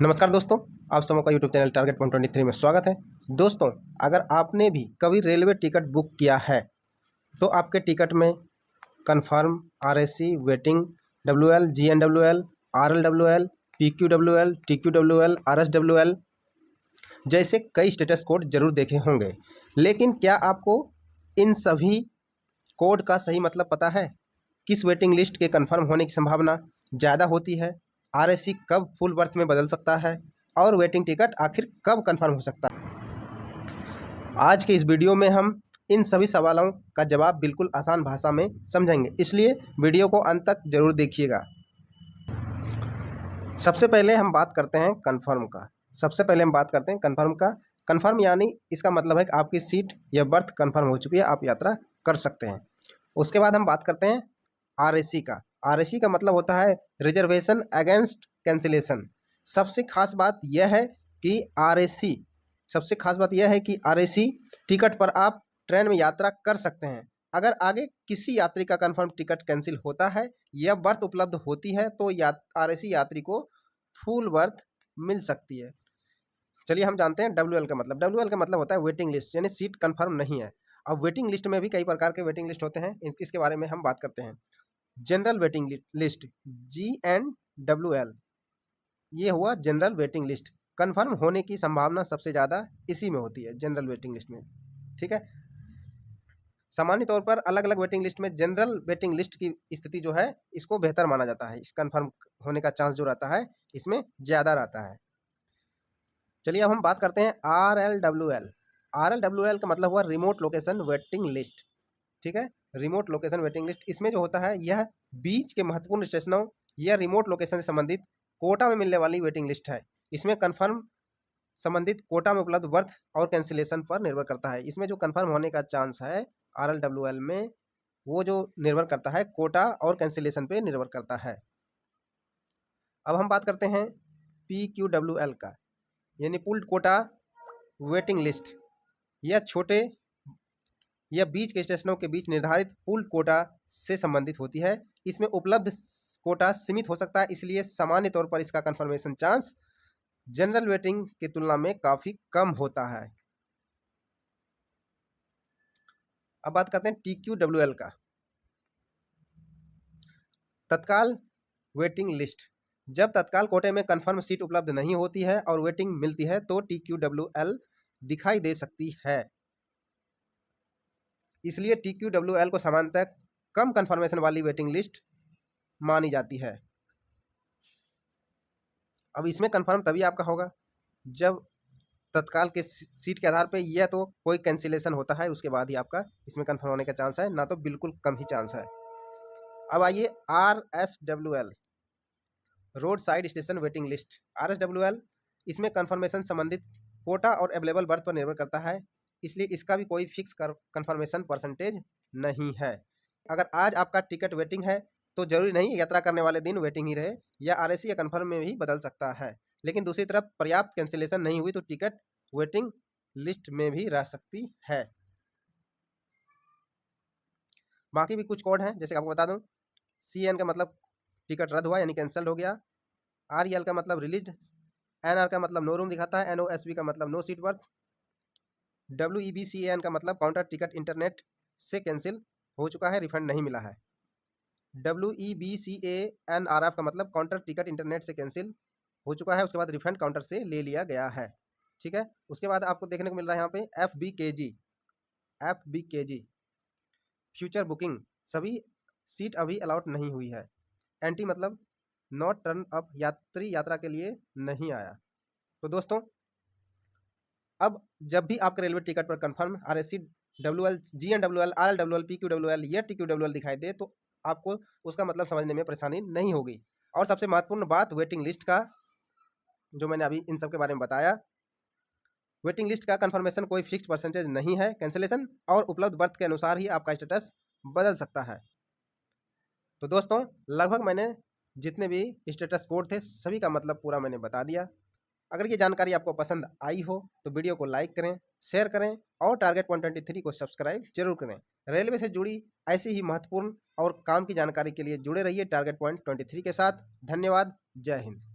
नमस्कार दोस्तों, आप सबों का यूट्यूब चैनल टारगेट पॉइंट 23 में स्वागत है। दोस्तों, अगर आपने भी कभी रेलवे टिकट बुक किया है तो आपके टिकट में confirm, RSC, waiting, WL, जीएनडब्ल्यूएल, RLWL, पीक्यूडब्ल्यूएल, टीक्यूडब्ल्यूएल, आरएसडब्ल्यूएल जैसे कई स्टेटस कोड जरूर देखे होंगे। लेकिन क्या आपको इन सभी कोड का सही मतलब पता है? किस वेटिंग लिस्ट के कंफर्म होने की संभावना ज़्यादा होती है? आरएससी कब फुल बर्थ में बदल सकता है? और वेटिंग टिकट आखिर कब कंफर्म हो सकता है? आज के इस वीडियो में हम इन सभी सवालों का जवाब बिल्कुल आसान भाषा में समझेंगे, इसलिए वीडियो को अंत तक जरूर देखिएगा। सबसे पहले हम बात करते हैं कंफर्म का। कंफर्म यानी इसका मतलब है कि आपकी सीट या बर्थ कंफर्म हो चुकी है, आप यात्रा कर सकते हैं। उसके बाद हम बात करते हैं आरएससी का। आरएससी का मतलब होता है रिजर्वेशन अगेंस्ट कैंसिलेशन। सबसे खास बात यह है कि आरएससी टिकट पर आप ट्रेन में यात्रा कर सकते हैं। अगर आगे किसी यात्री का कंफर्म टिकट कैंसिल होता है या बर्थ उपलब्ध होती है तो आरएससी यात्री को फुल बर्थ मिल सकती है। चलिए हम जानते हैं डब्ल्यूएल का मतलब। डब्ल्यूएल का मतलब होता है वेटिंग लिस्ट, यानी सीट कंफर्म नहीं है। अब वेटिंग लिस्ट में भी कई प्रकार के वेटिंग लिस्ट होते हैं, इसके बारे में हम बात करते हैं। जनरल वेटिंग लिस्ट, GNWL, ये हुआ जनरल वेटिंग लिस्ट। कंफर्म होने की संभावना सबसे ज़्यादा इसी में होती है, जनरल वेटिंग लिस्ट में। ठीक है। सामान्य तौर पर अलग अलग वेटिंग लिस्ट में जनरल वेटिंग लिस्ट की स्थिति जो है इसको बेहतर माना जाता है। इस कंफर्म होने का चांस जो रहता है इसमें ज़्यादा रहता है। चलिए अब हम बात करते हैं RLWL। RLWL का मतलब हुआ रिमोट लोकेशन वेटिंग लिस्ट। ठीक है, रिमोट लोकेशन वेटिंग लिस्ट। इसमें जो होता है यह बीच के महत्वपूर्ण स्टेशनों या रिमोट लोकेशन से संबंधित कोटा में मिलने वाली वेटिंग लिस्ट है। इसमें कंफर्म संबंधित कोटा में उपलब्ध बर्थ और कैंसिलेशन पर निर्भर करता है। इसमें जो कंफर्म होने का चांस है RLWL में, वो जो निर्भर करता है कोटा और कैंसिलेशन पे निर्भर करता है। अब हम बात करते हैं PQWL का, यानी पुल्ड कोटा वेटिंग लिस्ट। यह छोटे या बीच के स्टेशनों के बीच निर्धारित पूल्ड कोटा से संबंधित होती है। इसमें उपलब्ध कोटा सीमित हो सकता है, इसलिए सामान्य तौर पर इसका कंफर्मेशन चांस जनरल वेटिंग की तुलना में काफ़ी कम होता है। अब बात करते हैं TQWL का, तत्काल वेटिंग लिस्ट। जब तत्काल कोटे में कंफर्म सीट उपलब्ध नहीं होती है और वेटिंग मिलती है तो TQWL दिखाई दे सकती है। इसलिए TQWL को सामान्यतः कम कंफर्मेशन वाली वेटिंग लिस्ट मानी जाती है। अब इसमें कंफर्म तभी आपका होगा जब तत्काल के सीट के आधार पे यह तो कोई कैंसिलेशन होता है, उसके बाद ही आपका इसमें कंफर्म होने का चांस है, ना तो बिल्कुल कम ही चांस है। अब आइए RSWL, road side station waiting list. RSWL इसमें कंफर्मेशन संबंधित कोटा और अवेलेबल बर्थ पर निर्भर करता है, इसलिए इसका भी कोई फिक्स कंफर्मेशन परसेंटेज नहीं है। अगर आज आपका टिकट वेटिंग है तो जरूरी नहीं यात्रा करने वाले दिन वेटिंग ही रहे, या आरएससी या कंफर्म में भी बदल सकता है। लेकिन दूसरी तरफ पर्याप्त कैंसिलेशन नहीं हुई तो टिकट वेटिंग लिस्ट में भी रह सकती है। बाकी भी कुछ कोड हैं, जैसे आपको बता दूं, CN का मतलब टिकट रद्द हुआ यानी कैंसिल हो गया, REL का मतलब रिलीज, NR का मतलब नो रूम दिखाता है, NOSB का मतलब नो सीट बर्थ, WEBCAN का मतलब काउंटर टिकट इंटरनेट से कैंसिल हो चुका है, रिफंड नहीं मिला है। WEBCANRF का मतलब काउंटर टिकट इंटरनेट से कैंसिल हो चुका है, उसके बाद रिफंड काउंटर से ले लिया गया है। ठीक है। उसके बाद आपको देखने को मिल रहा है यहाँ पे FBKG फ्यूचर बुकिंग, सभी सीट अभी अलाउट नहीं हुई है। एंटी मतलब नॉट टर्न अप, यात्री यात्रा के लिए नहीं आया। तो दोस्तों, अब जब भी आपके रेलवे टिकट पर confirm RSC, WL, GNWL, RLWL, PQWL या TQWL दिखाई दे तो आपको उसका मतलब समझने में परेशानी नहीं होगी। और सबसे महत्वपूर्ण बात वेटिंग लिस्ट का, जो मैंने अभी इन सब के बारे में बताया, वेटिंग लिस्ट का कंफर्मेशन कोई फिक्स्ड परसेंटेज नहीं है। कैंसिलेशन और उपलब्ध बर्थ के अनुसार ही आपका स्टेटस बदल सकता है। तो दोस्तों, लगभग मैंने जितने भी स्टेटस कोड थे सभी का मतलब पूरा मैंने बता दिया। अगर ये जानकारी आपको पसंद आई हो तो वीडियो को लाइक करें, शेयर करें और टारगेट पॉइंट 23 को सब्सक्राइब जरूर करें। रेलवे से जुड़ी ऐसी ही महत्वपूर्ण और काम की जानकारी के लिए जुड़े रहिए टारगेट पॉइंट 23 के साथ। धन्यवाद। जय हिंद।